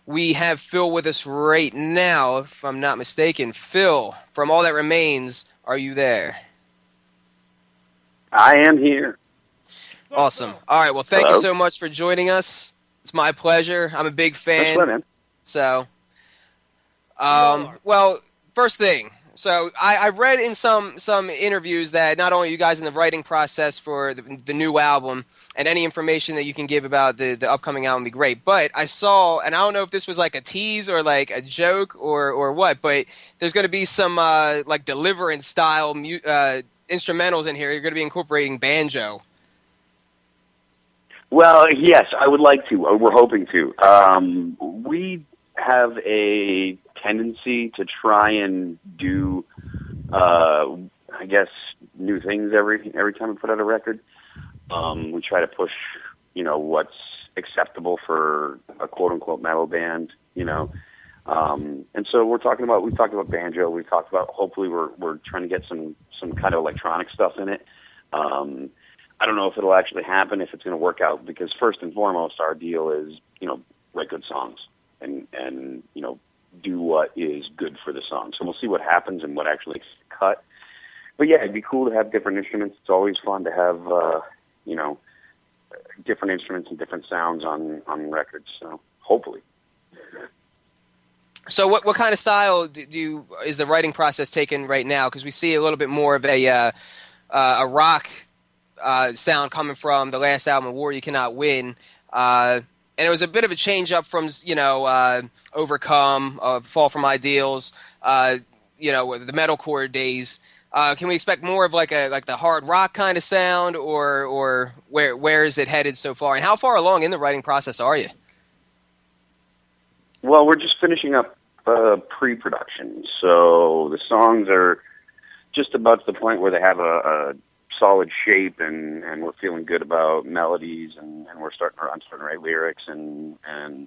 we have Phil with us right now, if I'm not mistaken. Phil, from All That Remains, are you there? I am here. Awesome. All right, well, thank Hello? you so much for joining us. It's my pleasure. I'm a big fan. That's right, man. So, well, first thing. So I've read in some interviews that not only you guys in the writing process for the new album and any information that you can give about the upcoming album would be great. But I saw, and I don't know if this was like a tease or like a joke or what, but there's going to be some like Deliverance style instrumentals in here. You're going to be incorporating banjo. Well, yes, I would like to. We're hoping to. We have a tendency to try and do, I guess, new things every time we put out a record. We try to push, what's acceptable for a quote-unquote metal band, and so we've talked about banjo. We've talked about, hopefully we're trying to get some kind of electronic stuff in it. I don't know if it'll actually happen, if it's going to work out, because first and foremost, our deal is, write good songs and do what is good for the song. So we'll see what happens and what actually gets cut. But yeah, it'd be cool to have different instruments. It's always fun to have, different instruments and different sounds on records. So hopefully. So what kind of style is the writing process taking right now? Because we see a little bit more of a rock sound coming from the last album, War You Cannot Win. And it was a bit of a change up from, Overcome, Fall From Ideals, the metalcore days. Can we expect more of like the hard rock kind of sound, or where is it headed so far? And how far along in the writing process are you? Well, we're just finishing up pre-production, so the songs are just about to the point where they have a solid shape, and we're feeling good about melodies, and I'm starting to write lyrics and kind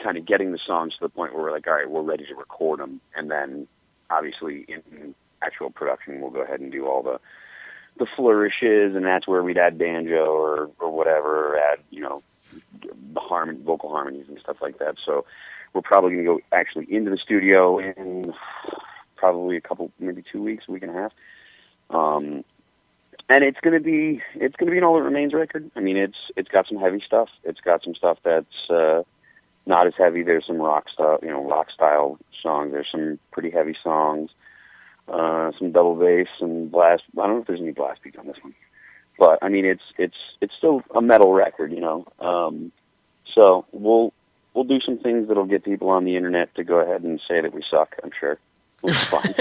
of getting the songs to the point where we're like, all right, we're ready to record them, and then obviously in actual production we'll go ahead and do all the flourishes, and that's where we'd add banjo or whatever, or add the vocal harmonies and stuff like that. So we're probably going to go actually into the studio in probably maybe 2 weeks, a week and a half. And it's going to be an All That Remains record. I mean, it's got some heavy stuff. It's got some stuff that's not as heavy. There's some rock style songs. There's some pretty heavy songs. Some double bass and blast. I don't know if there's any blast beats on this one, but I mean, it's still a metal record, So we'll do some things that'll get people on the internet to go ahead and say that we suck. I'm sure. It's fine.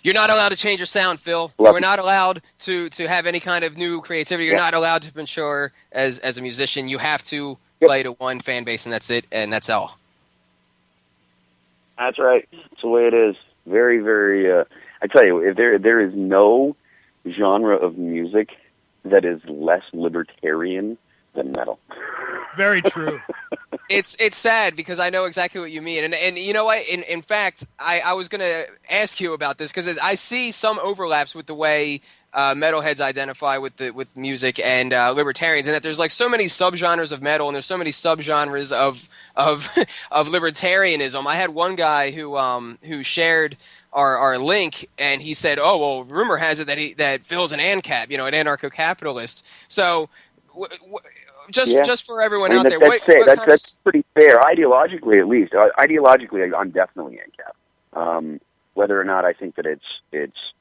You're not allowed to change your sound, Phil. You're not allowed to have any kind of new creativity. You're not allowed to mature as a musician. You have to play to one fan base, and that's it, and that's all. That's right. That's the way it is. Very, very. I tell you, if there is no genre of music that is less libertarian than metal. Very true. It's sad because I know exactly what you mean, and you know what? In fact, I was going to ask you about this because I see some overlaps with the way metalheads identify with music and libertarians, and that there's like so many subgenres of metal, and there's so many subgenres of libertarianism. I had one guy who shared our link, and he said, "Oh well, rumor has it that Phil's an ANCAP, an anarcho-capitalist." So. Just for everyone out there, that's pretty fair. Ideologically, at least. Ideologically, I'm definitely ANCAP. Whether or not I think that it's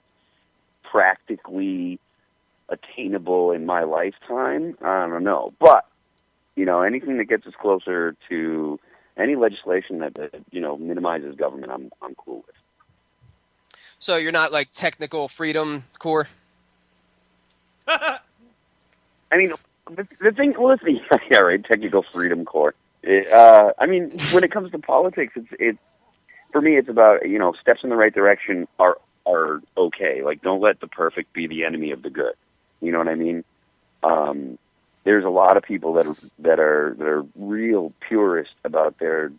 practically attainable in my lifetime, I don't know. But anything that gets us closer to any legislation that minimizes government, I'm cool with. So you're not like technical freedom core? I mean. The thing, yeah, right, technical freedom core. I mean, when it comes to politics, it's for me, it's about steps in the right direction are okay. Like, don't let the perfect be the enemy of the good. You know what I mean? There's a lot of people that are real purist about their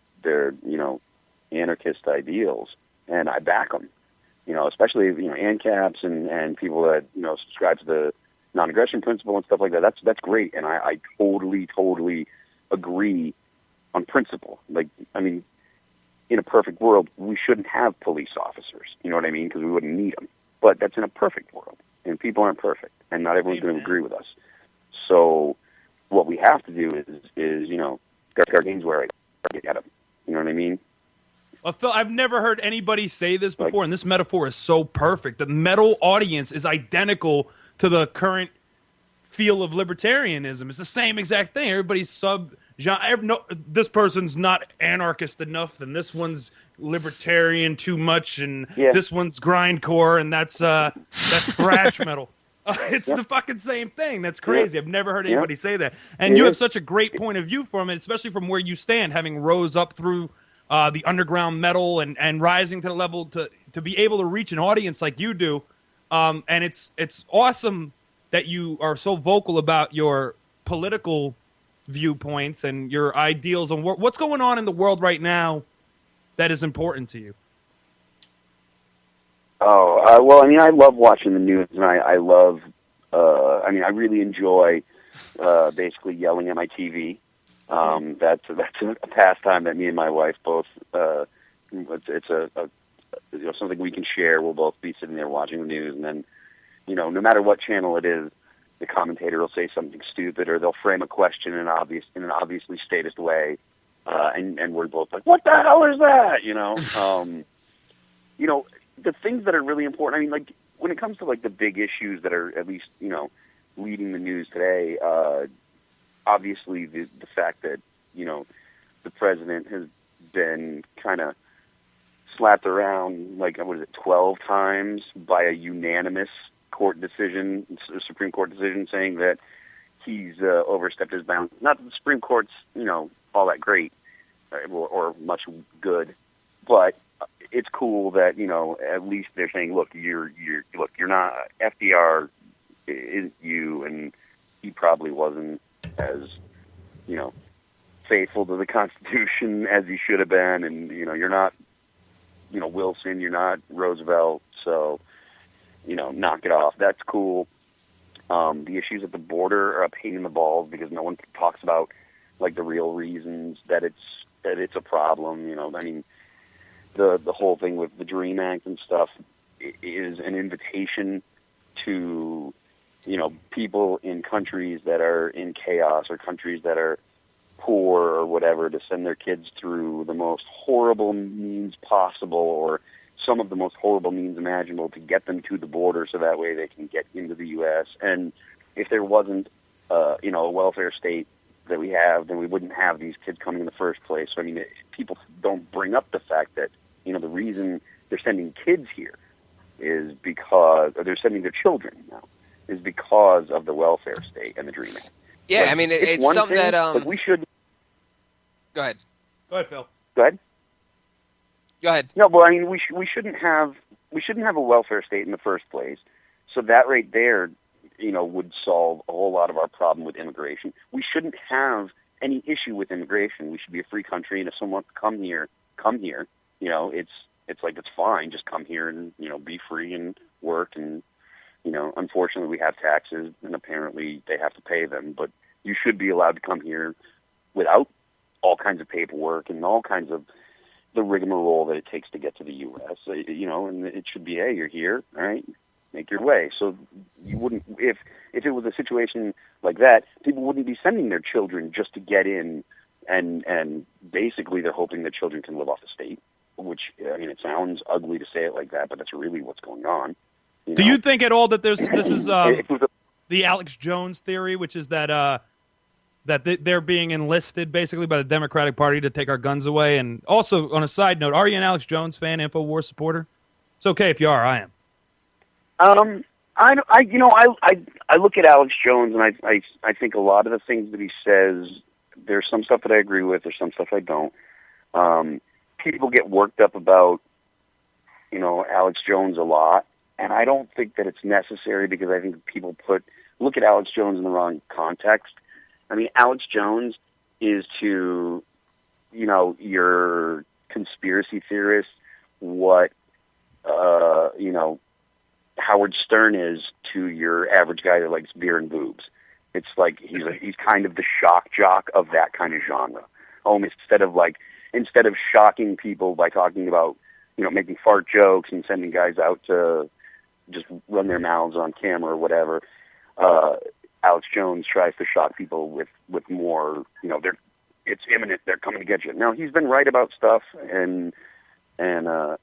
anarchist ideals, and I back them. Especially ANCAPs and people that subscribe to the non-aggression principle and stuff like that. That's great, and I totally agree on principle. Like, I mean, in a perfect world, we shouldn't have police officers. You know what I mean? Because we wouldn't need them. But that's in a perfect world, and people aren't perfect, and not everyone's going to agree with us. So what we have to do is guard gains where I get them. You know what I mean? Well, Phil, I've never heard anybody say this before, and this metaphor is so perfect. The metal audience is identical to the current feel of libertarianism. It's the same exact thing. Everybody's sub-genre. No, this person's not anarchist enough, and this one's libertarian too much, and this one's grindcore, and that's thrash metal. It's the fucking same thing. That's crazy. I've never heard anybody say that. And you have such a great point of view from it, especially from where you stand, having rose up through the underground metal and rising to the level to be able to reach an audience like you do. And it's awesome that you are so vocal about your political viewpoints and your ideals on what's going on in the world right now that is important to you. Well, I mean, I love watching the news, and I love, I really enjoy basically yelling at my TV. That's a pastime that me and my wife both, it's something we can share. We'll both be sitting there watching the news, and then, no matter what channel it is, the commentator will say something stupid, or they'll frame a question in an obviously statist way, and we're both like, "What the hell is that?" The things that are really important. I mean, like when it comes to like the big issues that are at least leading the news today. Obviously, the fact that the president has been kind of slapped around 12 times by a unanimous Supreme Court decision saying that he's overstepped his bounds. Not that the Supreme Court's all that great or much good, but it's cool that at least they're saying, look, you're not FDR isn't you, and he probably wasn't as faithful to the Constitution as he should have been, and you're not Wilson, you're not Roosevelt, so knock it off. That's cool. The issues at the border are a pain in the balls because no one talks about like the real reasons that it's a problem. I mean, the whole thing with the DREAM Act and stuff is an invitation to people in countries that are in chaos or countries that are poor or whatever to send their kids through the most horrible means possible or some of the most horrible means imaginable to get them to the border so that way they can get into the U.S. And if there wasn't, a welfare state that we have, then we wouldn't have these kids coming in the first place. So, I mean, people don't bring up the fact that, the reason they're sending kids here is because, or they're sending their children now, is because of the welfare state and the DREAM Act. Yeah, I mean, it's something thing, that... But we should... Go ahead. Go ahead, Phil. Go ahead. Go ahead. No, well, I mean, we shouldn't have a welfare state in the first place. So that right there, would solve a whole lot of our problem with immigration. We shouldn't have any issue with immigration. We should be a free country, and if someone wants to come here. It's like it's fine. Just come here and be free and work. And unfortunately, we have taxes, and apparently they have to pay them. But you should be allowed to come here without all kinds of paperwork and all kinds of the rigmarole that it takes to get to the U.S. And it should be, hey, you're here, all right, make your way. So you wouldn't, if it was a situation like that, people wouldn't be sending their children just to get in, and basically they're hoping that children can live off the state, which, I mean, it sounds ugly to say it like that, but that's really what's going on. Do you think at all that this is the Alex Jones theory, which is that they're being enlisted basically by the Democratic Party to take our guns away? And also, on a side note, are you an Alex Jones fan, InfoWars supporter? It's okay if you are. I am. I look at Alex Jones and I think a lot of the things that he says, there's some stuff that I agree with, there's some stuff I don't. People get worked up about, Alex Jones a lot, and I don't think that it's necessary because I think people look at Alex Jones in the wrong context. I mean, Alex Jones is to, your conspiracy theorists what, Howard Stern is to your average guy that likes beer and boobs. It's like he's kind of the shock jock of that kind of genre. Instead of shocking people by talking about, making fart jokes and sending guys out to just run their mouths on camera or whatever, Alex Jones tries to shock people with more, it's imminent, they're coming to get you. Now, he's been right about stuff, and I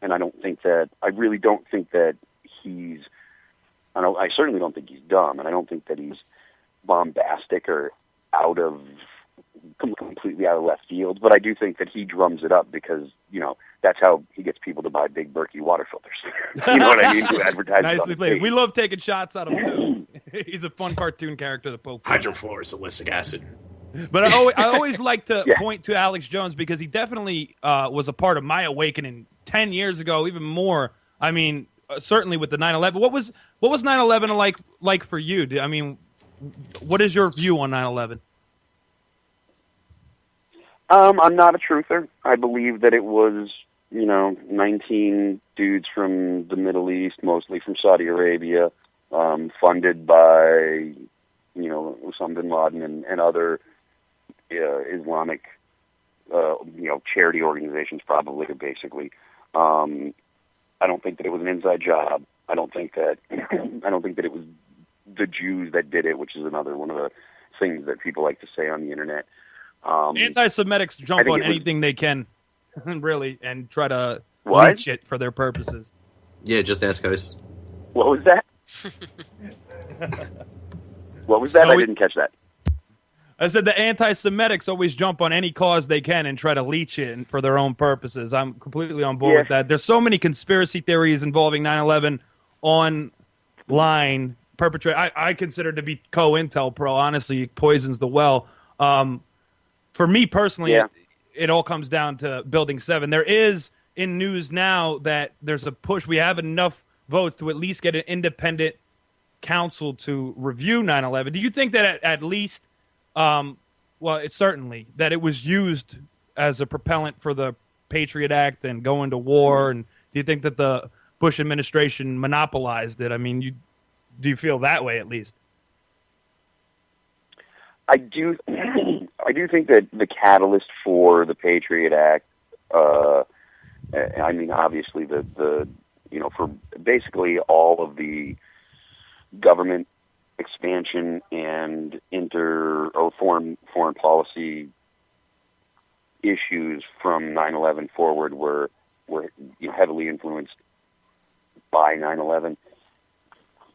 really don't think that I certainly don't think he's dumb, and I don't think that he's bombastic or completely out of left field, but I do think that he drums it up because, that's how he gets people to buy big Berkey water filters. You know what I mean? To advertise. Nicely played. We love taking shots out of him, too. He's a fun cartoon character to poke. Hydrofluorosilic acid. But I always like to point to Alex Jones because he definitely was a part of my awakening 10 years ago, even more. I mean, certainly with the 9/11. What was 9/11 like for you? I mean, what is your view on 9/11? I'm not a truther. I believe that it was, 19 dudes from the Middle East, mostly from Saudi Arabia, funded by, Osama bin Laden and other Islamic, charity organizations, probably, basically. I don't think that it was an inside job. I don't think that it was the Jews that did it, which is another one of the things that people like to say on the internet. Anti-Semitics jump on anything they can, really, and try to reach it for their purposes. Yeah, just ask us. What was that? What was that? I didn't catch that. I said the anti-Semitics always jump on any cause they can and try to leech it for their own purposes. I'm completely on board with that. There's so many conspiracy theories involving 9/11 online. I consider to be co-intel pro. Honestly, it poisons the well. For me personally, it all comes down to Building 7. There is in news now that there's a push. We have enough votes to at least get an independent council to review 9/11. Do you think that at least, it's certainly that it was used as a propellant for the Patriot Act and going to war? And do you think that the Bush administration monopolized it? I mean, do you feel that way at least? I do think that the catalyst for the Patriot Act, obviously for basically all of the government expansion and foreign policy issues from 9/11 forward were heavily influenced by 9/11.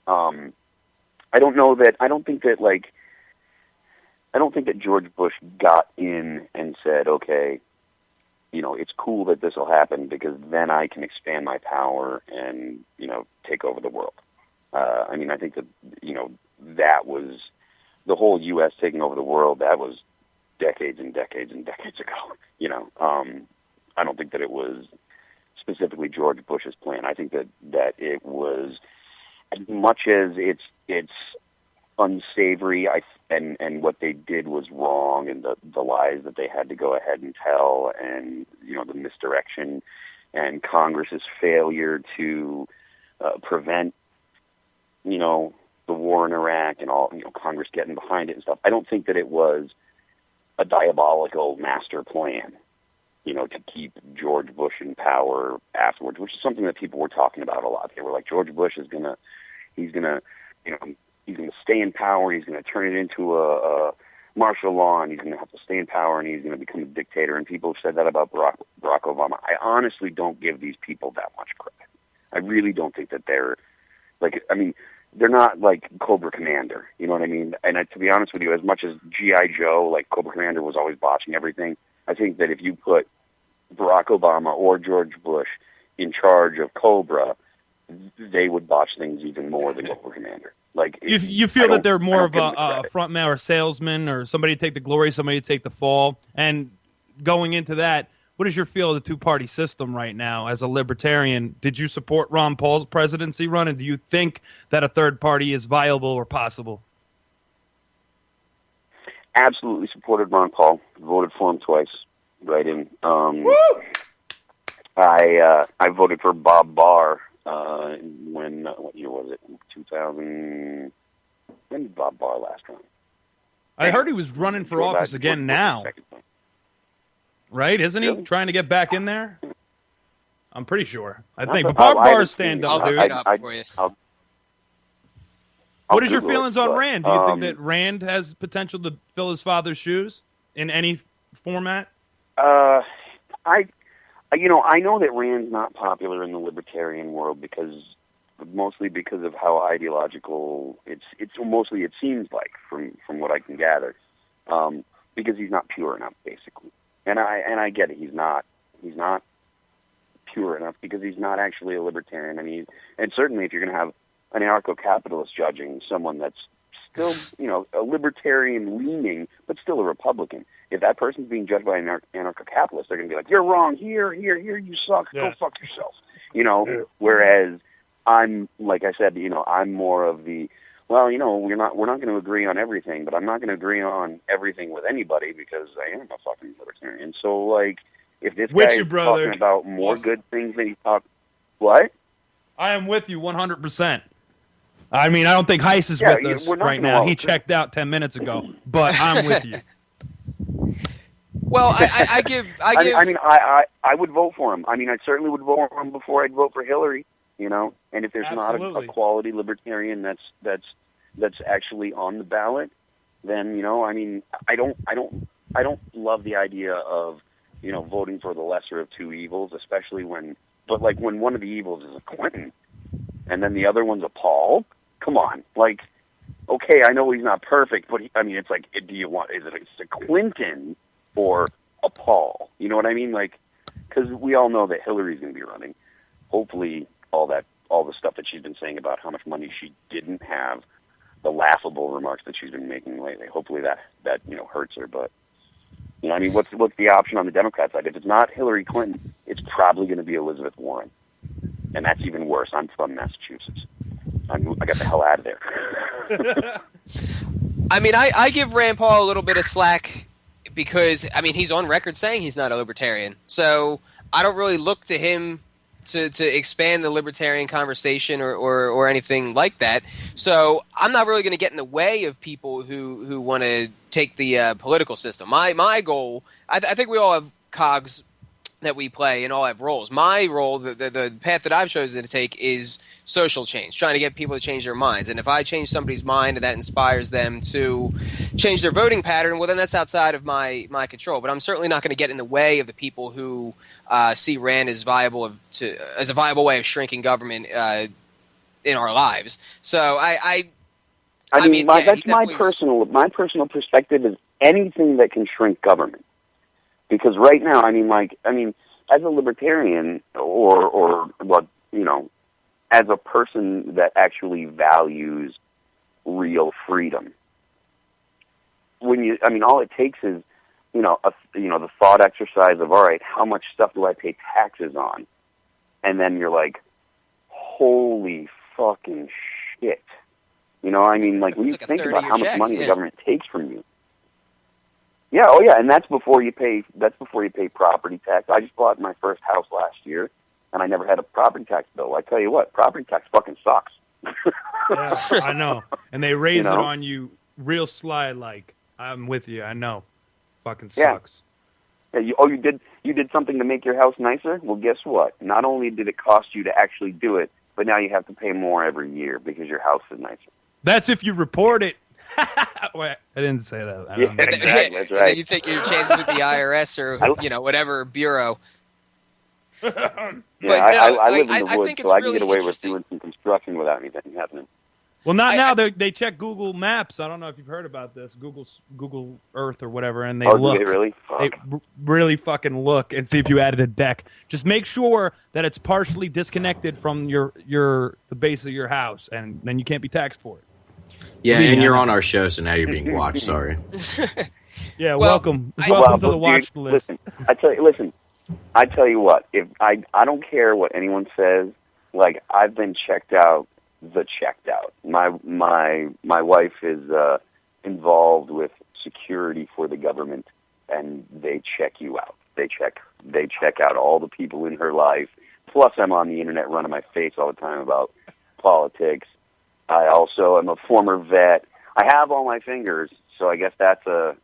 I don't think that George Bush got in and said, okay, it's cool that this will happen because then I can expand my power and, take over the world. I think that, that was the whole U.S. taking over the world. That was decades and decades and decades ago. I don't think that it was specifically George Bush's plan. I think that it was, as much as it's unsavory, and what they did was wrong, and the lies that they had to go ahead and tell, and the misdirection, and Congress's failure to prevent the war in Iraq and all, Congress getting behind it and stuff. I don't think that it was a diabolical master plan, to keep George Bush in power afterwards, which is something that people were talking about a lot. They were like, George Bush is gonna stay in power. He's gonna turn it into a martial law, and he's gonna have to stay in power, and he's gonna become a dictator. And people have said that about Barack Obama. I honestly don't give these people that much credit. I really don't think that they're they're not like Cobra Commander, you know what I mean? And to be honest with you, as much as G.I. Joe, like Cobra Commander was always botching everything, I think that if you put Barack Obama or George Bush in charge of Cobra, they would botch things even more than Cobra Commander. Like you feel that they're more of a front man or salesman, or somebody to take the glory, somebody to take the fall. And going into that, what is your feel of the two-party system right now as a libertarian? Did you support Ron Paul's presidency run, and do you think that a third party is viable or possible? Absolutely supported Ron Paul. Voted for him twice. Right in. I voted for Bob Barr when what year was it? 2000. When did Bob Barr last run? I heard he was running for office again now. Right? Isn't he trying to get back in there? I'm pretty sure. I think. But Bob Barr's stand up, dude. I'll look it up for you. What is your feelings on Rand? Do you think that Rand has potential to fill his father's shoes in any format? I know that Rand's not popular in the libertarian world mostly because of how ideological it seems like from what I can gather, because he's not pure enough, basically. And I get it. He's not pure enough because he's not actually a libertarian. I mean, and certainly if you're going to have an anarcho-capitalist judging someone that's still, a libertarian leaning, but still a Republican. If that person's being judged by an anarcho-capitalist, they're going to be like, "You're wrong here, you suck, go fuck yourself." Whereas I'm, like I said, I'm more of the, well, we're not going to agree on everything, but I'm not going to agree on everything with anybody because I am a fucking libertarian. So, like, if this guy is talking about more good things than he talks, what? I am with you 100%. I mean, I don't think Heiss is with us right now. He checked out 10 minutes ago, but I'm with you. Well, I would vote for him. I mean, I certainly would vote for him before I'd vote for Hillary. And if there's not a quality libertarian that's actually on the ballot, then I don't love the idea of voting for the lesser of two evils, especially when one of the evils is a Clinton, and then the other one's a Paul. Come on, like, okay, I know he's not perfect, but it's like, is it a Clinton or a Paul? You know what I mean? Like, because we all know that Hillary's going to be running. Hopefully, all the stuff that she's been saying about how much money she didn't have, the laughable remarks that she's been making lately. Hopefully that hurts her. But what's the option on the Democrat side? If it's not Hillary Clinton, it's probably going to be Elizabeth Warren, and that's even worse. I'm from Massachusetts. I got the hell out of there. I give Rand Paul a little bit of slack because he's on record saying he's not a libertarian, so I don't really look to him to expand the libertarian conversation or anything like that. So I'm not really going to get in the way of people who want to take the political system. My goal, I think we all have cogs that we play and all have roles. My role, the path that I've chosen to take is social change, trying to get people to change their minds. And if I change somebody's mind and that inspires them to change their voting pattern, well, then that's outside of my control. But I'm certainly not going to get in the way of the people who see Rand as as a viable way of shrinking government in our lives. So that's my personal perspective is anything that can shrink government. Because right now, as a libertarian or as a person that actually values real freedom, all it takes is, the thought exercise of, all right, how much stuff do I pay taxes on? And then you're like, holy fucking shit. When you think about how much money the government takes from you. Yeah, oh yeah, and that's before you pay property tax. I just bought my first house last year, and I never had a property tax bill. I tell you what, property tax fucking sucks. Yeah, I know. And they raise it on you real sly, like, I'm with you, I know. Fucking sucks. Yeah, you did something to make your house nicer? Well, guess what? Not only did it cost you to actually do it, but now you have to pay more every year because your house is nicer. That's if you report it. Wait, I didn't say that. Exactly, that's right. And then you take your chances with the IRS or whatever bureau. I live in the woods, so I can get away with doing some construction without anything happening. Well, not now. They check Google Maps. I don't know if you've heard about this. Google Earth or whatever, and they look. Do they really? They really fucking look and see if you added a deck. Just make sure that it's partially disconnected from the base of your house, and then you can't be taxed for it. Yeah, and you're on our show, so now you're being watched. Sorry. Yeah, welcome to the watch list. Listen, I tell you what. If I don't care what anyone says. Like, I've been checked out. My wife is involved with security for the government, and they check you out. They check out all the people in her life. Plus, I'm on the internet running my face all the time about politics. I also am a former vet. I have all my fingers, So I guess that's a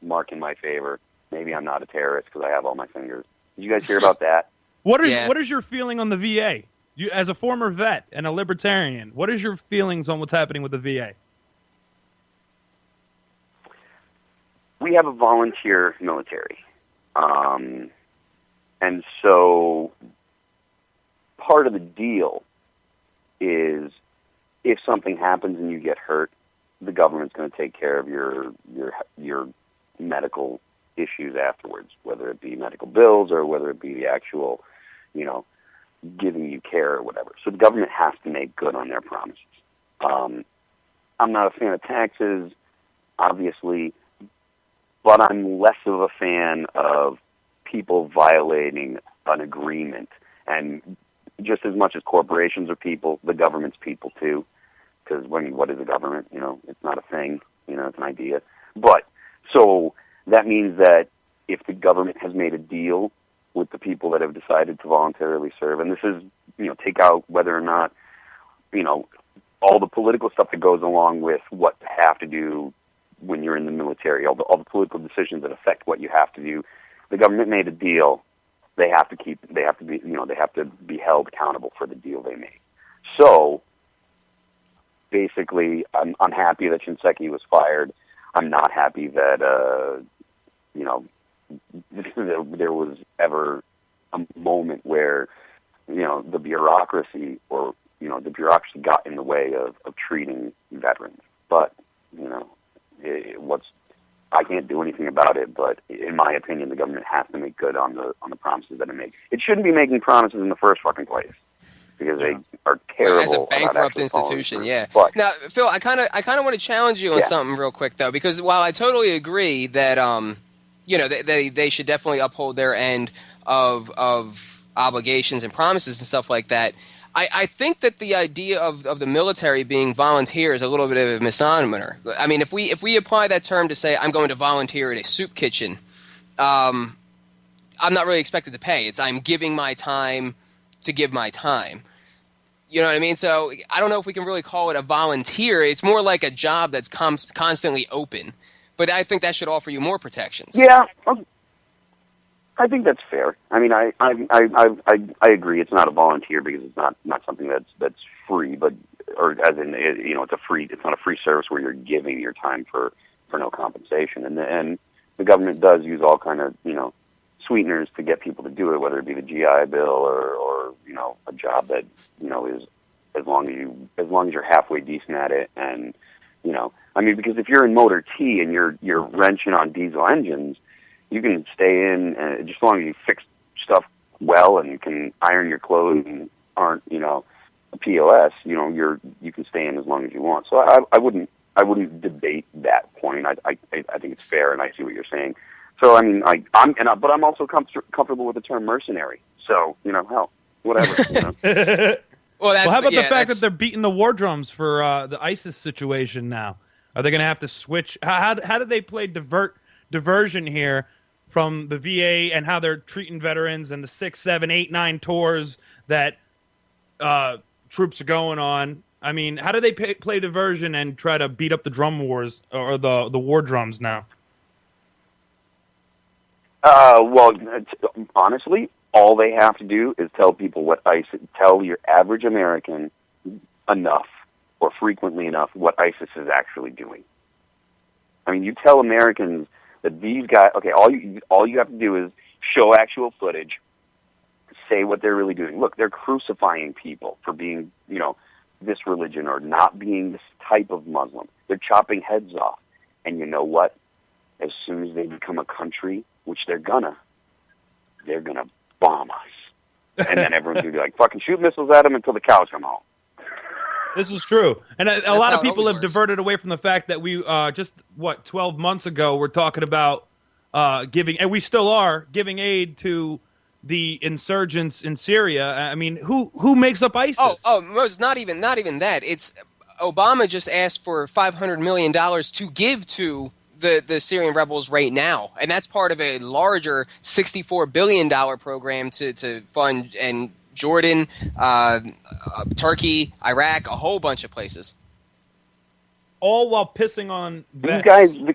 mark in my favor. Maybe I'm not a terrorist because I have all my fingers. Did you guys hear about that? What is your feeling on the VA? You, as a former vet and a libertarian, what is your feelings on what's happening with the VA? We have a volunteer military. And so part of the deal is if something happens and you get hurt, the government's going to take care of your medical issues afterwards, whether it be medical bills or whether it be the actual, giving you care or whatever. So the government has to make good on their promises. I'm not a fan of taxes, obviously, but I'm less of a fan of people violating an agreement. And just as much as corporations are people, the government's people too. Because, what is a government? It's not a thing. It's an idea. But, so that means that if the government has made a deal with the people that have decided to voluntarily serve, and this is, take out whether or not, all the political stuff that goes along with what to have to do when you're in the military, all the political decisions that affect what you have to do. The government made a deal. They have to be held accountable for the deal they made. So basically, I'm happy that Shinseki was fired. I'm not happy that there was ever a moment where the bureaucracy got in the way of treating veterans. But I can't do anything about it, but in my opinion, the government has to make good on the promises that it makes. It shouldn't be making promises in the first fucking place because they are terrible. As a bankrupt institution, yeah. But, now, Phil, I kind of want to challenge you on something real quick though, because while I totally agree that they should definitely uphold their end of obligations and promises and stuff like that. I think that the idea of the military being volunteer is a little bit of a misnomer. I mean, if we apply that term to say I'm going to volunteer at a soup kitchen, I'm not really expected to pay. It's I'm giving my time to give my time. You know what I mean? So I don't know if we can really call it a volunteer. It's more like a job that's constantly open. But I think that should offer you more protections. Yeah, I think that's fair. I mean, I agree. It's not a volunteer because it's not something that's free, but as in it's not a free service where you're giving your time for no compensation. And the government does use all kind of sweeteners to get people to do it, whether it be the GI Bill or a job that is as long as you're halfway decent at it. And I mean, because if you're in motor T and you're wrenching on diesel engines, you can stay in just as long as you fix stuff well and you can iron your clothes and aren't a POS. You can stay in as long as you want. So I wouldn't debate that point. I think it's fair, and I see what you're saying. So I mean, but I'm also comfortable with the term mercenary. So hell, whatever. Well, how about the fact that they're beating the war drums for the ISIS situation now? Are they going to have to switch? How do they play diversion here from the VA and how they're treating veterans and the 6, 7, 8, 9 tours that troops are going on? I mean, how do they play diversion and try to beat up the drum wars or the war drums now? Well, honestly, all they have to do is tell people tell your average American enough or frequently enough what ISIS is actually doing. I mean, you tell Americans that these guys, okay, all you have to do is show actual footage, say what they're really doing. Look, they're crucifying people for being, this religion or not being this type of Muslim. They're chopping heads off. And you know what? As soon as they become a country, which they're gonna bomb us. And then everyone's gonna be like, fucking shoot missiles at them until the cows come home. This is true. And a lot of people have diverted away from the fact that we, 12 months ago, we're talking about giving, and we still are, giving aid to the insurgents in Syria. I mean, who makes up ISIS? It's not even that. It's Obama just asked for $500 million to give to the Syrian rebels right now. And that's part of a larger $64 billion program to fund and Jordan, Turkey, Iraq, a whole bunch of places. all while pissing on vets. These guys.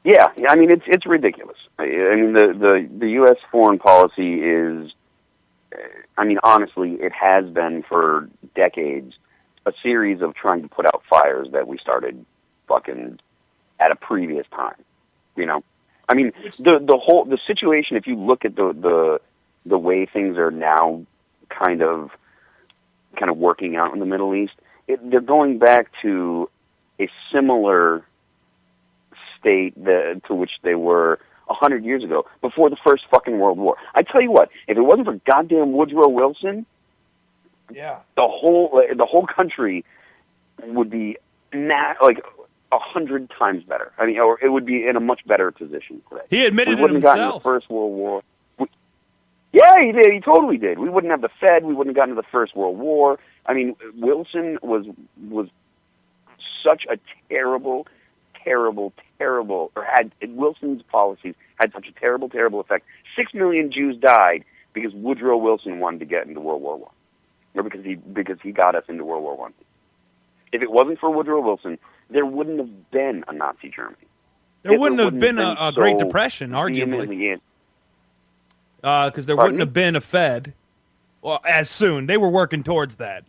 Yeah, I mean it's ridiculous. I mean the U.S. foreign policy is, I mean honestly, it has been for decades a series of trying to put out fires that we started fucking at a previous time. You know, I mean the situation. If you look at the way things are now, kind of working out in the Middle East, they're going back to a similar state to which they were 100 years ago, before the first fucking World War. I tell you what, if it wasn't for goddamn Woodrow Wilson, yeah, the whole country would be like 100 times better. I mean, or it would be in a much better position today. He admitted we wouldn't it have gotten himself. the First World War. Yeah, he did. He totally did. We wouldn't have the Fed. We wouldn't have gotten to the First World War. I mean, Wilson was such a terrible, or had Wilson's policies had such a terrible effect. 6 million Jews died because Woodrow Wilson wanted to get into World War One, or because he got us into World War One. If it wasn't for Woodrow Wilson, there wouldn't have been a Nazi Germany. There wouldn't have been a Great Depression, arguably. Because there wouldn't have been a Fed as soon. They were working towards that.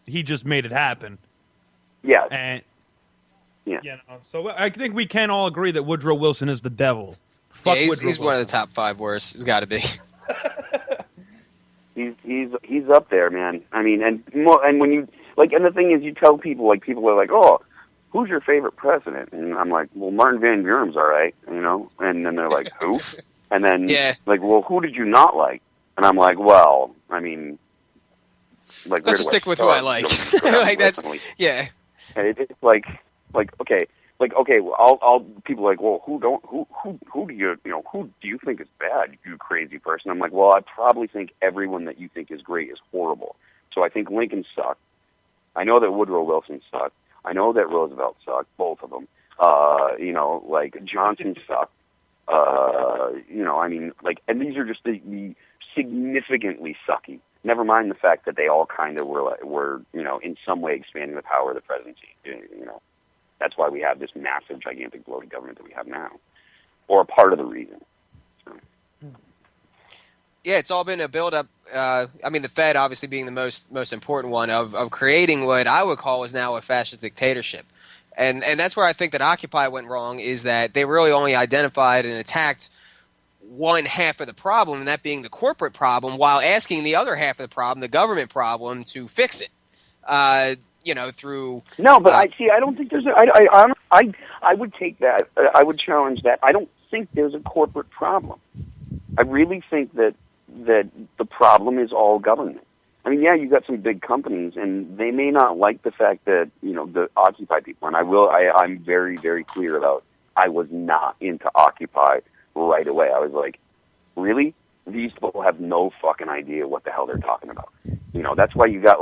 He just made it happen. Yeah. And so I think we can all agree that Woodrow Wilson is the devil. Fuck he's one of the top 5 worst. He's got to be. He's up there, man. I mean, and when you and the thing is, you tell people people are like, oh, who's your favorite president? And I'm like, well, Martin Van Buren's all right, you know. And then they're like, who? And then well, who did you not like? And I'm like, well, I mean, let's just stick with who I like. Like that's yeah. And it's like okay. Well, I'll people are like, well, who do you think is bad, you crazy person? I'm like, well, I probably think everyone that you think is great is horrible. So I think Lincoln sucked. I know that Woodrow Wilson sucked. I know that Roosevelt sucked, both of them. Johnson sucked. I mean, and these are just the significantly sucky. Never mind the fact that they all kind of were in some way expanding the power of the presidency. You know, that's why we have this massive, gigantic, bloated government that we have now, or a part of the reason. So. Yeah, it's all been a build-up. I mean, the Fed obviously being the most important one of creating what I would call is now a fascist dictatorship. And that's where I think that Occupy went wrong, is that they really only identified and attacked one half of the problem, and that being the corporate problem, while asking the other half of the problem, the government problem, to fix it. Through no, but I don't think there's I would take that. I would challenge that. I don't think there's a corporate problem. I really think that the problem is all government. I mean, yeah, you got some big companies, and they may not like the fact that the Occupy people. And I'm very, very clear about I was not into Occupy right away. I was like, really? These people have no fucking idea what the hell they're talking about. That's why you got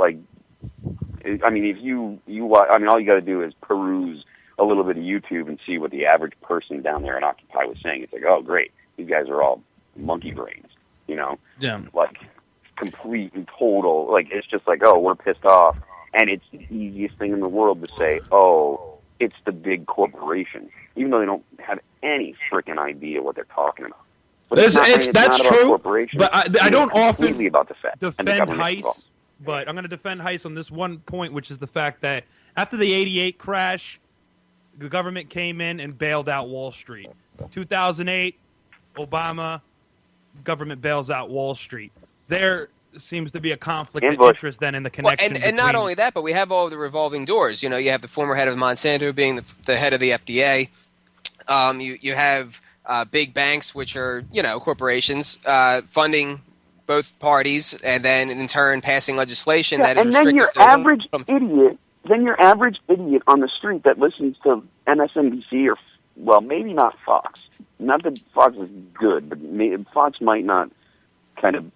I mean, if you all you got to do is peruse a little bit of YouTube and see what the average person down there in Occupy was saying. It's like, oh, great, these guys are all monkey brains, Yeah. Complete and total, it's just like, oh, we're pissed off, and it's the easiest thing in the world to say, oh, it's the big corporation, even though they don't have any freaking idea what they're talking about. But that's not true. About but I don't often about the Fed defend Heiss, but I'm going to defend Heiss on this one point, which is the fact that after the '88 crash, the government came in and bailed out Wall Street. 2008, Obama, government bails out Wall Street. There seems to be a conflict of interest then in the connection. And not only that, but we have all of the revolving doors. You have the former head of Monsanto being the head of the FDA. You have big banks, which are corporations, funding both parties, and then in turn passing legislation that is restricted and then your average idiot on the street that listens to MSNBC or maybe not Fox. Not that Fox is good, but Fox might not kind of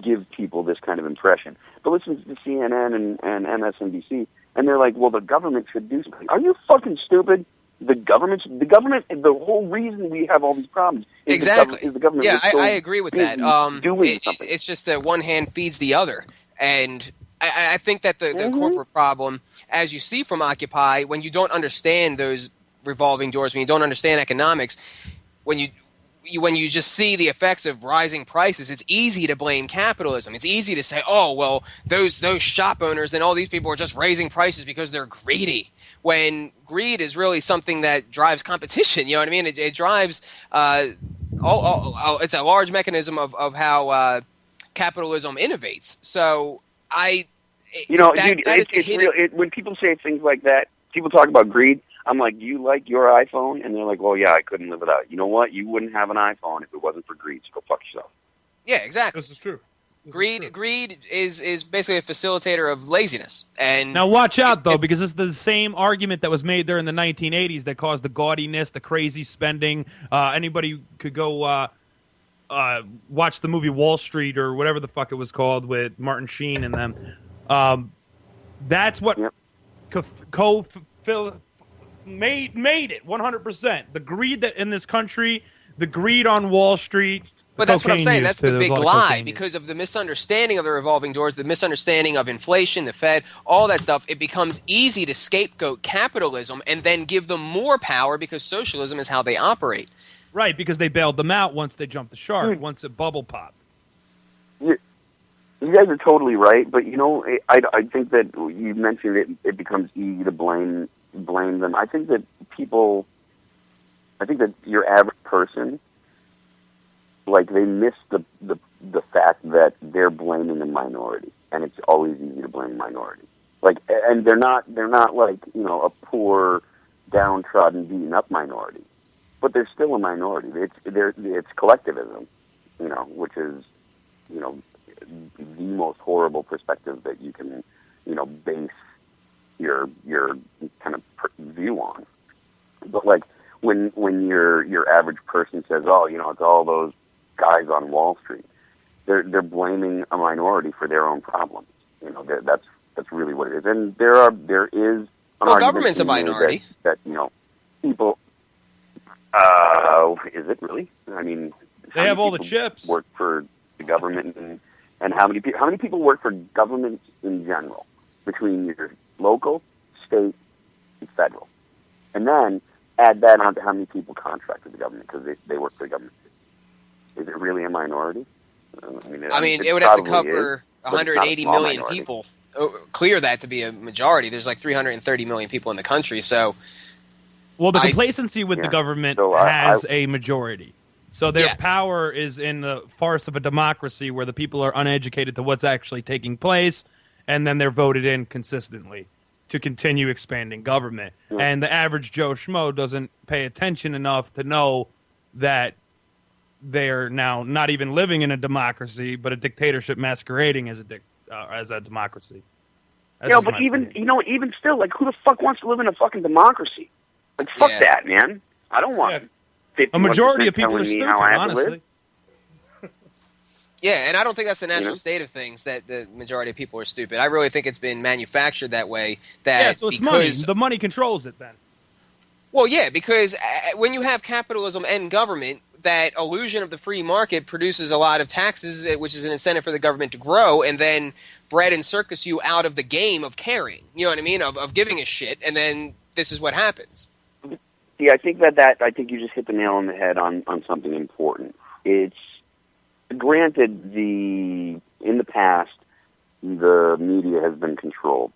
give people this kind of impression. But listen to CNN and MSNBC, and they're like, well, the government should do something. Are you fucking stupid? The government, the whole reason we have all these problems is the government. Yeah, I agree with that. Doing something. It's just that one hand feeds the other. And I think that the corporate problem, as you see from Occupy, when you don't understand those revolving doors, when you don't understand economics, when you just see the effects of rising prices, it's easy to blame capitalism. It's easy to say, oh, well, those shop owners and all these people are just raising prices because they're greedy. When greed is really something that drives competition, you know what I mean? It drives, it's a large mechanism of how capitalism innovates. So Dude, it's real. When people say things like that, people talk about greed. I'm like, do you like your iPhone? And they're like, well, yeah, I couldn't live without it. You know what? You wouldn't have an iPhone if it wasn't for greed. So go fuck yourself. Yeah, exactly. This is true. Greed is basically a facilitator of laziness. And now watch out, though, because it's the same argument that was made during the 1980s that caused the gaudiness, the crazy spending. Anybody could go watch the movie Wall Street or whatever the fuck it was called with Martin Sheen and them. That's what made it 100%. The greed that in this country, the greed on Wall Street. But that's what I'm saying. That's the big lie because of the misunderstanding of the revolving doors, the misunderstanding of inflation, the Fed, all that stuff. It becomes easy to scapegoat capitalism and then give them more power because socialism is how they operate. Right, because they bailed them out once they jumped the shark, once it bubble popped. You guys are totally right, but I think that you mentioned it becomes easy to blame them. I think that your average person, like, they miss the fact that they're blaming a minority, and it's always easy to blame a minority. Like, and they're not like, a poor, downtrodden, beaten up minority, but they're still a minority. It's collectivism, which is, the most horrible perspective that you can, base your kind of view on. But like when your average person says, oh, it's all those guys on Wall Street, they're blaming a minority for their own problems. That's really what it is. And there is an government's a minority that people. Is it really? I mean, they have all the chips. Work for the government, and how many people work for government in general between your local, state, and federal, and then add that on to how many people contract with the government because they work for the government. Is it really a minority? I mean, it would have to cover 180 million people. Clear that to be a majority. There's like 330 million people in the country, so. Well, the complacency with the government has a majority. So their power is in the farce of a democracy where the people are uneducated to what's actually taking place, and then they're voted in consistently to continue expanding government. Yeah. And the average Joe Schmo doesn't pay attention enough to know that they're now not even living in a democracy, but a dictatorship masquerading as a democracy. But even still, like, who the fuck wants to live in a fucking democracy? Like, fuck that, man. I don't want a majority of people are stupid, honestly. Yeah, and I don't think that's the natural state of things, that the majority of people are stupid. I really think it's been manufactured that way. So it's money. The money controls it then. Well, yeah, because when you have capitalism and government, that illusion of the free market produces a lot of taxes, which is an incentive for the government to grow, and then bread and circus you out of the game of caring. You know what I mean? Of giving a shit, and then this is what happens. Yeah, I think I think you just hit the nail on the head on something important. It's granted in the past the media has been controlled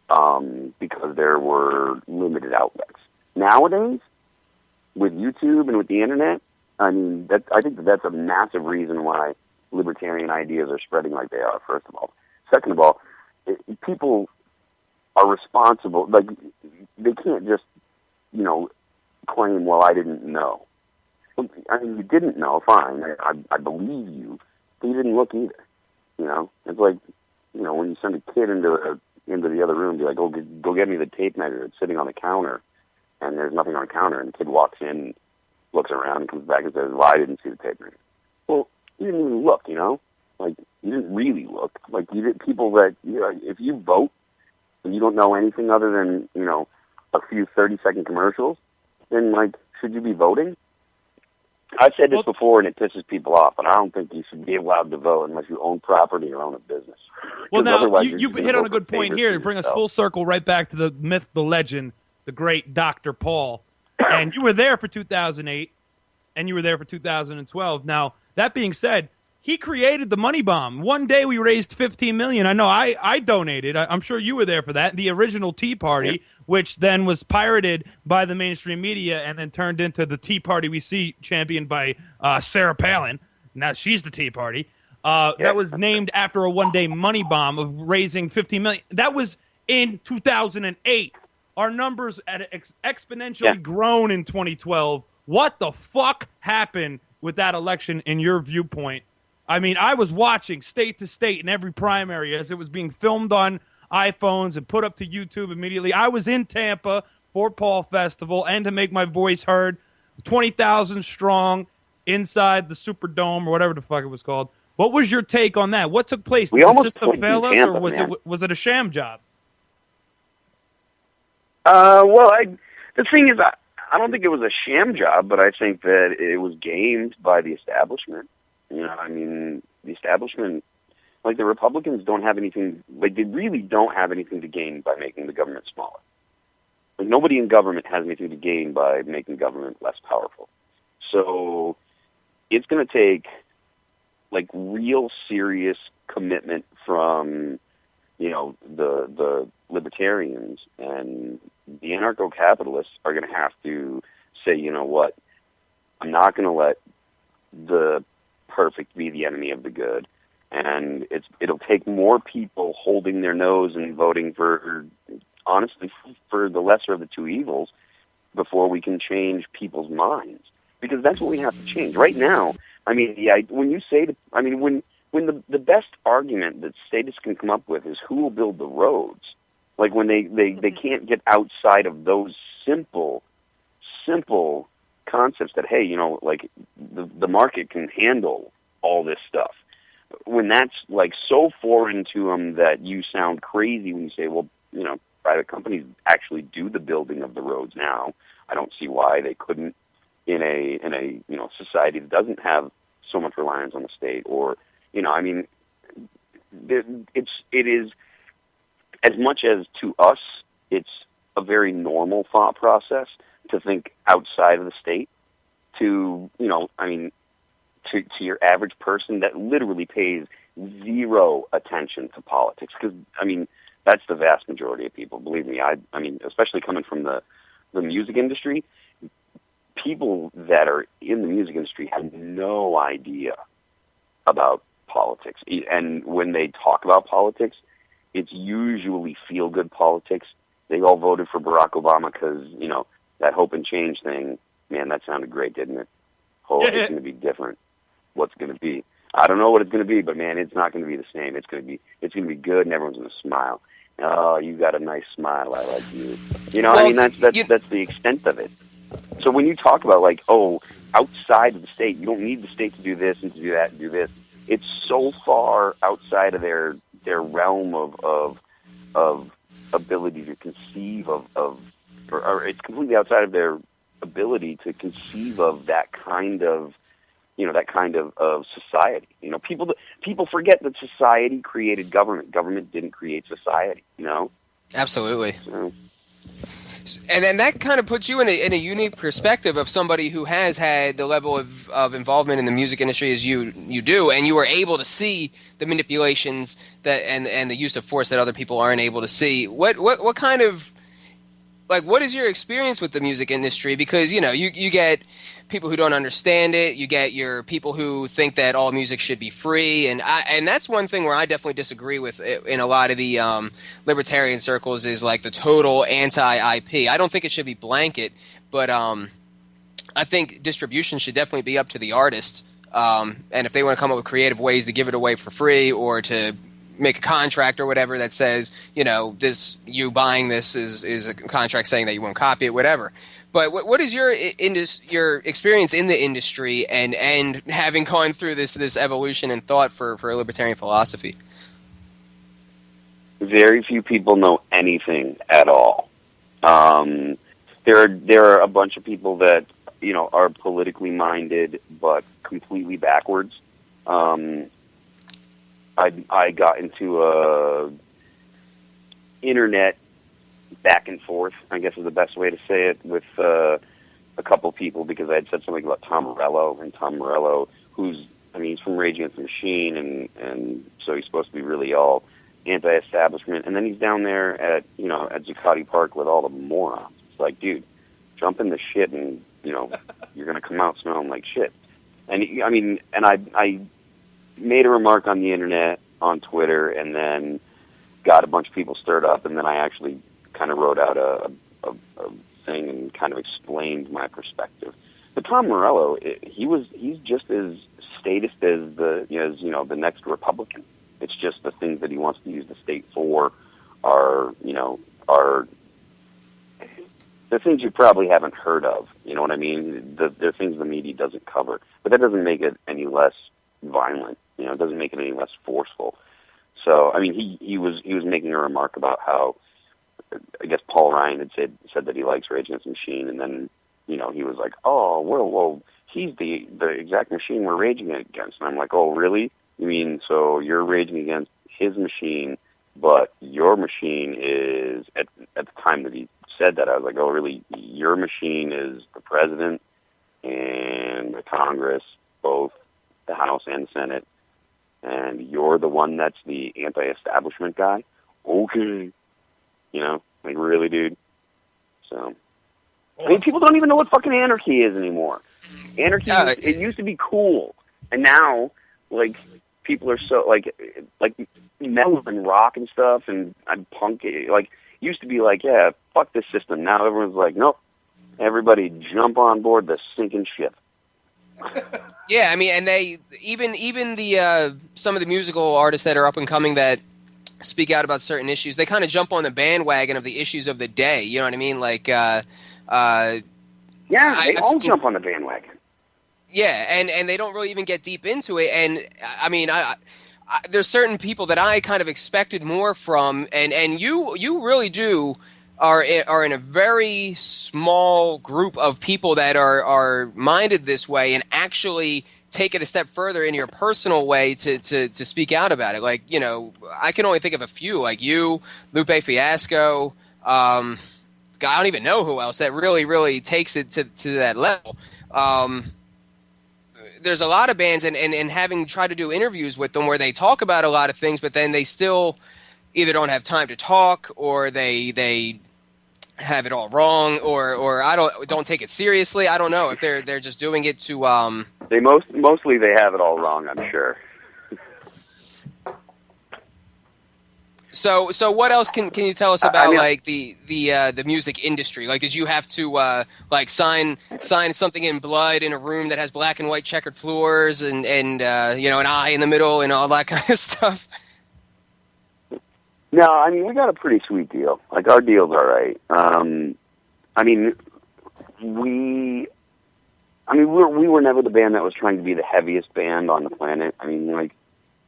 because there were limited outlets. Nowadays, with YouTube and with the internet, I mean, I think that's a massive reason why libertarian ideas are spreading like they are. First of all, second of all, people are responsible. Like, they can't just claim, well, I didn't know. I mean, you didn't know, fine. I believe you, but you didn't look either. It's like, when you send a kid into the other room, be like, go get me the tape measure. It's sitting on the counter, and there's nothing on the counter, and the kid walks in, looks around, and comes back and says, well, I didn't see the tape measure. Well, you didn't even look, like, you didn't really look. Like, people that, if you vote and you don't know anything other than, a few 30-second commercials, then, like, should you be voting? I've said this before, and it pisses people off, but I don't think you should be allowed to vote unless you own property or own a business. Well, now, otherwise you hit on a good point here to bring us full circle right back to the myth, the legend, the great Dr. Paul. And you were there for 2008, and you were there for 2012. Now, that being said, he created the money bomb. One day we raised $15 million. I know I donated. I'm sure you were there for that. The original Tea Party, which then was pirated by the mainstream media and then turned into the Tea Party we see championed by Sarah Palin. Now she's the Tea Party. That was named after a one-day money bomb of raising $15 million. That was in 2008. Our numbers had exponentially grown in 2012. What the fuck happened with that election in your viewpoint? I mean, I was watching state to state in every primary as it was being filmed on iPhones and put up to YouTube immediately. I was in Tampa for Paul Festival and to make my voice heard, 20,000 strong inside the Superdome or whatever the fuck it was called. What was your take on that? What took place? Did the system fail us, or was it a sham job? The thing is, I don't think it was a sham job, but I think that it was gamed by the establishment. You know, I mean, the establishment, like the Republicans don't have anything, like they really don't have anything to gain by making the government smaller. Like nobody in government has anything to gain by making government less powerful. So it's going to take like real serious commitment from, you know, the libertarians, and the anarcho-capitalists are going to have to say, you know what, I'm not going to let the perfect be the enemy of the good, and it'll take more people holding their nose and voting for, honestly, for the lesser of the two evils before we can change people's minds, because that's what we have to change right now. I mean, when you say, when the best argument that statists can come up with is who will build the roads, like when they can't get outside of those simple concepts that, hey, you know, like the market can handle all this stuff. When that's like so foreign to them that you sound crazy when you say, well, you know, private companies actually do the building of the roads now. I don't see why they couldn't in a you know, society that doesn't have so much reliance on the state, or, you know, I mean, it is, as much as to us, it's a very normal thought process to think outside of the state, to, you know, I mean, to your average person that literally pays zero attention to politics, because, I mean, that's the vast majority of people, believe me. I mean, especially coming from the music industry, people that are in the music industry have no idea about politics. And when they talk about politics, it's usually feel-good politics. They all voted for Barack Obama because, you know, that hope and change thing, man, that sounded great, didn't it? Oh, it's going to be different. What's going to be? I don't know what it's going to be, but, man, it's not going to be the same. It's going to be good, and everyone's going to smile. Oh, you got a nice smile. I like you. You know, well, I mean, that's the extent of it. So when you talk about, like, oh, outside of the state, you don't need the state to do this and to do that and do this. It's so far outside of their realm of ability to conceive of or it's completely outside of their ability to conceive of that kind of, you know, of society. You know, people forget that society created government. Government didn't create society, you know? Absolutely. So. And then that kind of puts you in a unique perspective of somebody who has had the level of involvement in the music industry as you do, and you are able to see the manipulations that and the use of force that other people aren't able to see. What kind of, like, what is your experience with the music industry? Because, you know, you get people who don't understand it. You get your people who think that all music should be free. And that's one thing where I definitely disagree with it in a lot of the libertarian circles, is like the total anti-IP. I don't think it should be blanket, but I think distribution should definitely be up to the artist. And if they want to come up with creative ways to give it away for free, or to make a contract or whatever that says, you know, this, you buying this is a contract saying that you won't copy it, whatever. But what is your experience in the industry and having gone through this evolution and thought for libertarian philosophy? Very few people know anything at all. There are a bunch of people that are politically minded but completely backwards. I got into a internet back and forth, I guess is the best way to say it, with a couple people because I had said something about Tom Morello, and Tom Morello, he's from Rage Against the Machine, and so he's supposed to be really all anti-establishment, and then he's down there at Zuccotti Park with all the morons. It's like, dude, jump in the shit and, you're going to come out smelling like shit. And, I made a remark on the internet, on Twitter, and then got a bunch of people stirred up, and then I actually kind of wrote out a thing and kind of explained my perspective. But Tom Morello, he's just as statist as the next Republican. It's just the things that he wants to use the state for are the things you probably haven't heard of. You know what I mean? They're things the media doesn't cover. But that doesn't make it any less violent. It doesn't make it any less forceful. So, he was making a remark about how, I guess Paul Ryan had said that he likes Rage Against the Machine, and then, he was like, oh, well, he's the exact machine we're raging against. And I'm like, oh, really? You mean, so you're raging against his machine, but your machine is, at the time that he said that, I was like, oh, really? Your machine is the president and the Congress, both the House and the Senate, and you're the one that's the anti-establishment guy? Okay. Really, dude? So, people don't even know what fucking anarchy is anymore. Anarchy, it used to be cool, and now, people are so, metal and rock and stuff, and punk, used to be yeah, fuck this system. Now everyone's like, nope, everybody jump on board the sinking ship. Yeah, and they even the some of the musical artists that are up and coming that speak out about certain issues, they kind of jump on the bandwagon of the issues of the day. You know what I mean? They all jump on the bandwagon. Yeah, and they don't really even get deep into it. And I there's certain people that I kind of expected more from, and you really do are in a very small group of people that are minded this way and actually take it a step further in your personal way to speak out about it. I can only think of a few, like you, Lupe Fiasco. I don't even know who else that really, really takes it to that level. There's a lot of bands, and having tried to do interviews with them where they talk about a lot of things, but then they still either don't have time to talk, or they have it all wrong, or I don't take it seriously. I don't know if they're just doing it to. They mostly they have it all wrong, I'm sure. So what else can you tell us about the music industry? Did you have to sign something in blood in a room that has black and white checkered floors and an eye in the middle and all that kind of stuff? No, we got a pretty sweet deal. Our deal's all right. We were never the band that was trying to be the heaviest band on the planet.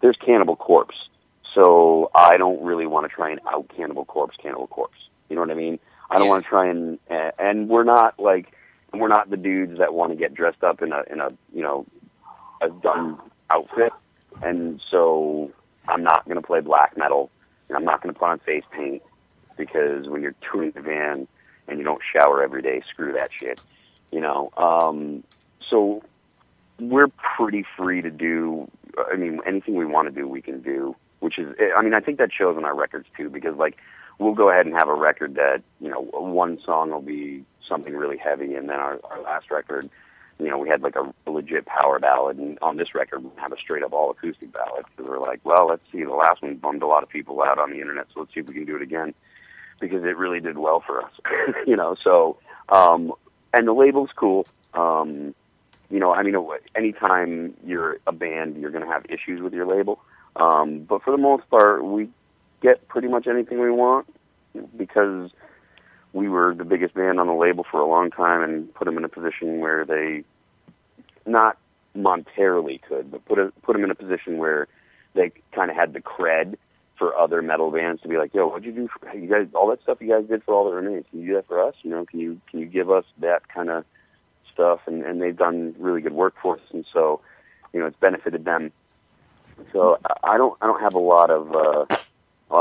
There's Cannibal Corpse. So I don't really want to try and out Cannibal Corpse. You know what I mean? I don't want to try and we're not the dudes that want to get dressed up in a dumb outfit. And so I'm not going to play black metal, and I'm not going to put on face paint, because when you're touring the van and you don't shower every day, screw that shit. So we're pretty free to do. Anything we want to do, we can do. Which is, I think that shows on our records too, because we'll go ahead and have a record that, one song will be something really heavy, and then our last record, we had a legit power ballad, and on this record we have a straight up all acoustic ballad, because we're like, well, let's see, the last one bummed a lot of people out on the internet, so let's see if we can do it again, because it really did well for us, so, and the label's cool. Anytime you're a band, you're going to have issues with your label. But for the most part, we get pretty much anything we want, because we were the biggest band on the label for a long time, and put them in a position where they, not monetarily could, but put them in a position where they kind of had the cred for other metal bands to be like, yo, what'd you do for you guys? All that stuff you guys did for All That Remains. Can you do that for us? Can you give us that kind of stuff, and they've done really good work for us, and so, it's benefited them. So I don't have a lot of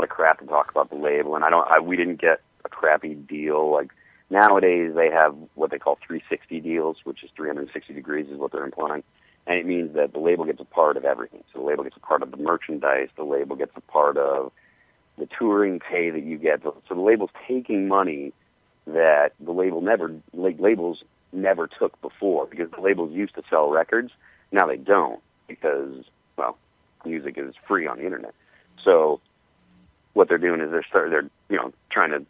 crap to talk about the label, and we didn't get a crappy deal. Like nowadays, they have what they call 360 deals, which is 360 degrees is what they're implying, and it means that the label gets a part of everything. So the label gets a part of the merchandise, the label gets a part of the touring pay that you get. So the label's taking money that the labels never took before, because the labels used to sell records. Now they don't, because, well, music is free on the internet. So what they're doing is they're trying to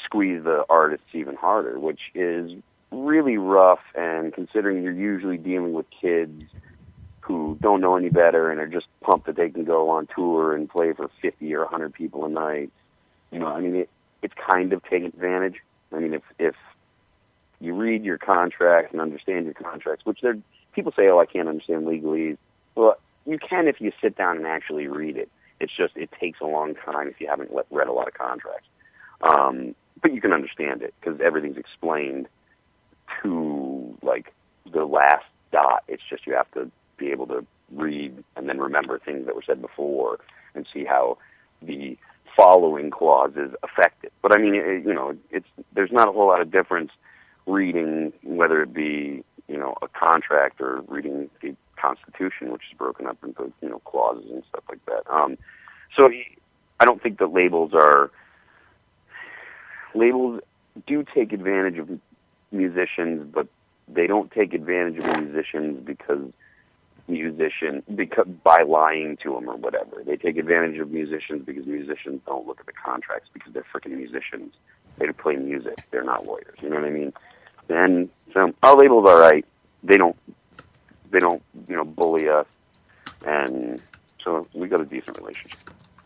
squeeze the artists even harder, which is really rough. And considering you're usually dealing with kids who don't know any better and are just pumped that they can go on tour and play for 50 or 100 people a night, it's kind of taking advantage. I mean, if you read your contracts and understand your contracts, which people say, oh, I can't understand legalese. Well, you can if you sit down and actually read it. It's just, it takes a long time if you haven't read a lot of contracts. But you can understand it because everything's explained to, like, the last dot. It's just you have to be able to read and then remember things that were said before and see how the following clauses affect it. But I mean, there's not a whole lot of difference reading, whether it be, a contract or reading the Constitution, which is broken up into, clauses and stuff like that. So I don't think that labels do take advantage of musicians, but they don't take advantage of musicians because by lying to them or whatever. They take advantage of musicians because musicians don't look at the contracts, because they're freaking musicians. They play music. They're not lawyers. You know what I mean? And so our label's all right. They don't bully us, and so we got a decent relationship.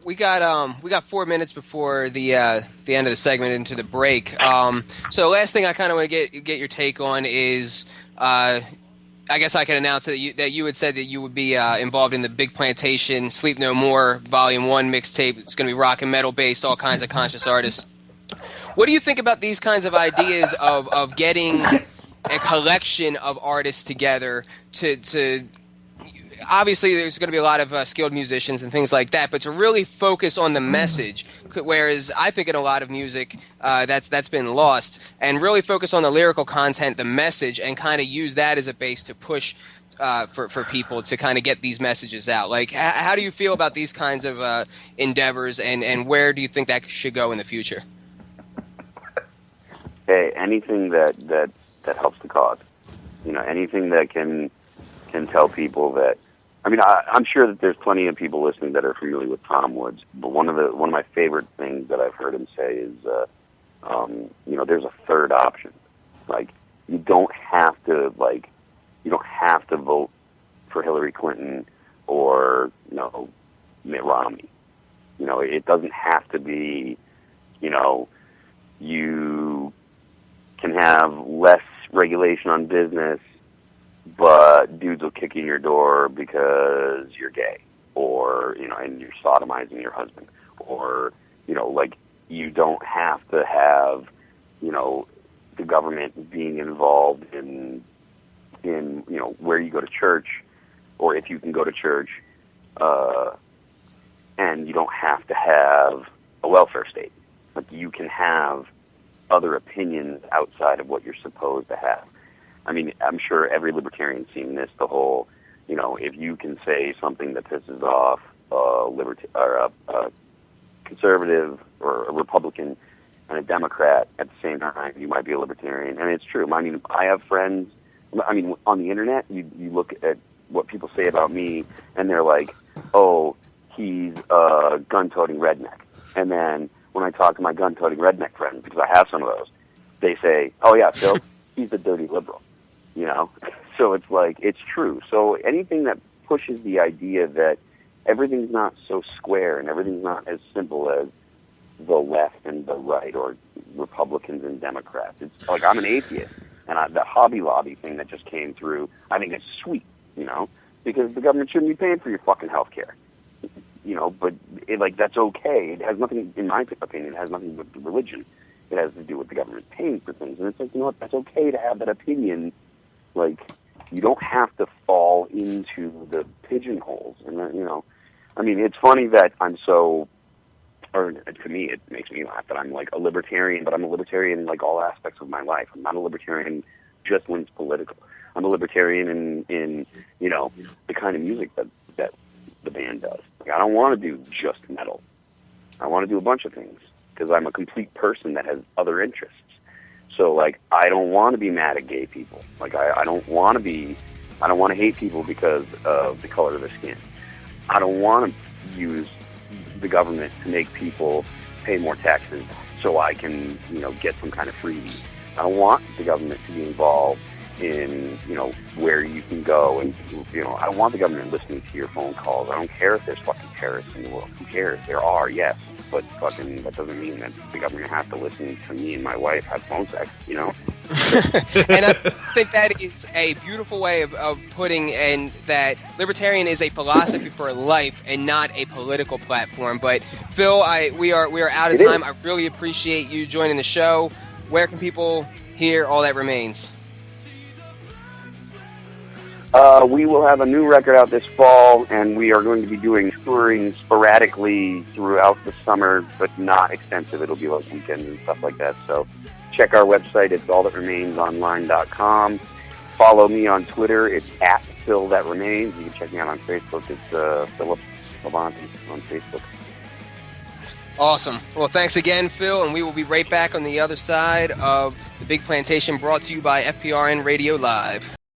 We got 4 minutes before the end of the segment into the break. So last thing I kind of want to get your take on is, I guess I can announce that you had said that you would be involved in the Big Plantation Sleep No More Volume 1 mixtape. It's going to be rock and metal based, all kinds of conscious artists. What do you think about these kinds of ideas of getting a collection of artists together to obviously there's going to be a lot of skilled musicians and things like that, but to really focus on the message, whereas I think in a lot of music that's been lost, and really focus on the lyrical content, the message, and kind of use that as a base to push for people to kind of get these messages out. Like, how do you feel about these kinds of endeavors, and where do you think that should go in the future? Hey, anything that helps the cause. Anything that can tell people that. I mean, I'm sure that there's plenty of people listening that are familiar with Tom Woods, but one of my favorite things that I've heard him say is, there's a third option. Like, you don't have to vote for Hillary Clinton or Mitt Romney. It doesn't have to be. You can have less regulation on business, but dudes will kick in your door because you're gay, or and you're sodomizing your husband, or you don't have to have the government being involved in where you go to church, or if you can go to church, and you don't have to have a welfare state. Like, you can have other opinions outside of what you're supposed to have. I mean, I'm sure every libertarian's seen this, the whole, if you can say something that pisses off a conservative or a Republican and a Democrat at the same time, you might be a libertarian. And it's true. I mean, I have friends, on the internet, you look at what people say about me, and they're like, oh, he's a gun-toting redneck. And then when I talk to my gun-toting redneck friends, because I have some of those, they say, oh yeah, Phil, he's a dirty liberal. So it's like, it's true. So anything that pushes the idea that everything's not so square and everything's not as simple as the left and the right, or Republicans and Democrats. It's like, I'm an atheist, and the Hobby Lobby thing that just came through, I think it's sweet, because the government shouldn't be paying for your fucking health care. But that's okay. It has nothing, in my opinion, it has nothing with religion. it has to do with the government paying for things. And it's like, you know what, that's okay to have that opinion. Like, you don't have to fall into the pigeonholes. And, you know, I mean, it's funny that I'm so, or to me, it makes me laugh that I'm like a libertarian, but I'm a libertarian in like all aspects of my life. I'm not a libertarian just when it's political. I'm a libertarian in you know, the kind of music that the band does. Like, I don't want to do just metal. I want to do a bunch of things because I'm a complete person that has other interests. So, like, I don't want to be mad at gay people. Like, I don't want to hate people because of the color of their skin. I don't want to use the government to make people pay more taxes so I can, you know, get some kind of freebie. I don't want the government to be involved in, you know, where you can go, and, you know, I don't want the government listening to your phone calls. I don't care if there's fucking terrorists in the world. Who cares? There are, yes, but fucking that doesn't mean that the government has to listen to me and my wife have phone sex, you know? And I think that is a beautiful way of putting in that libertarian is a philosophy for life and not a political platform. But Phil, we are out of time. I really appreciate you joining the show. Where can people hear All That Remains? We will have a new record out this fall, and we are going to be doing touring sporadically throughout the summer, but not extensive. It'll be like weekends and stuff like that. So check our website. It's allthatremainsonline.com. Follow me on Twitter. It's at PhilThatRemains. You can check me out on Facebook. It's Phillip Labonte on Facebook. Awesome. Well, thanks again, Phil, and we will be right back on the other side of The Big Plantation, brought to you by FPRN Radio Live.